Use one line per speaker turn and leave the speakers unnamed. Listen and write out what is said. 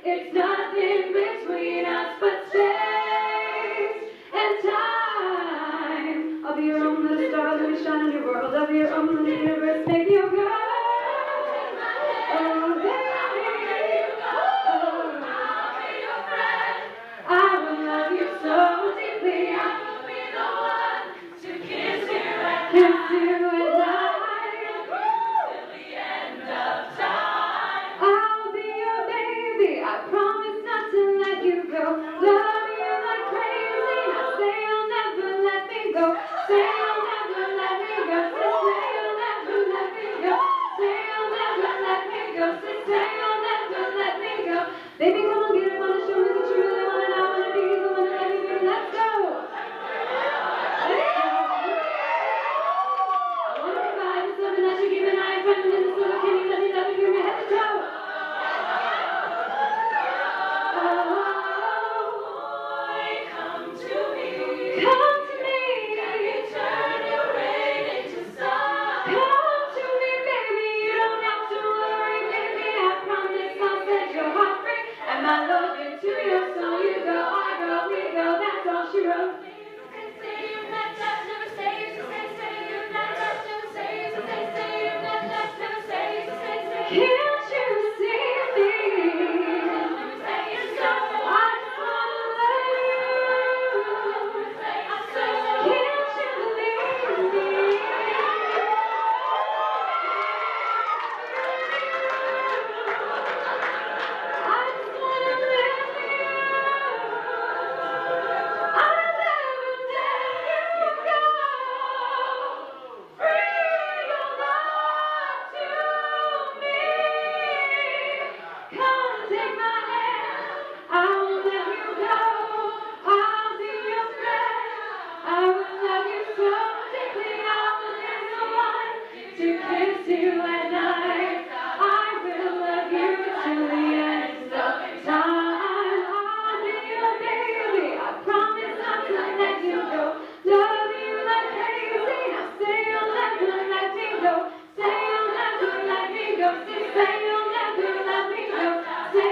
It's nothing between us but space and time. I'll be your own little star, let me shine in your world. I'll be your own little universe, make you go. Oh, baby, I will love you so deeply. I will be the one to kiss you and till the end of time. I'll be your baby. I promise not to let you go. Love you like crazy. Now say you'll never let me go. Say you'll never let me go. Say you'll never let me go. Say you'll never let me go. Say you'll never let me go. Baby, come on, get it, wanna show me that you really wanna know. I wanna be the one to love you, baby. Let's go. I wanna provide the something that you give, and I ain't friendly in this little kitty. Let me love you from your head to toe. Come to me. Can you turn your rain into sun? Come to me, baby. You don't have to worry, baby. I promise I'll set your heart free. And my love into your soul. You go, I go, we go. That's all she wrote. Can't you see me? I just wanna let you. Can't you leave me? I just wanna let you. I'll never let you go. Free your love to me. Come take my hand. I will let you go. I'll be your friend. I will love you so deeply. I will be the one to kiss you at night. I will love you till the end of time. I'll be your baby. I promise not to let you go. Love you like crazy. Now say you'll never let me go. Say you'll never let me go. Say you'll never let me go. Say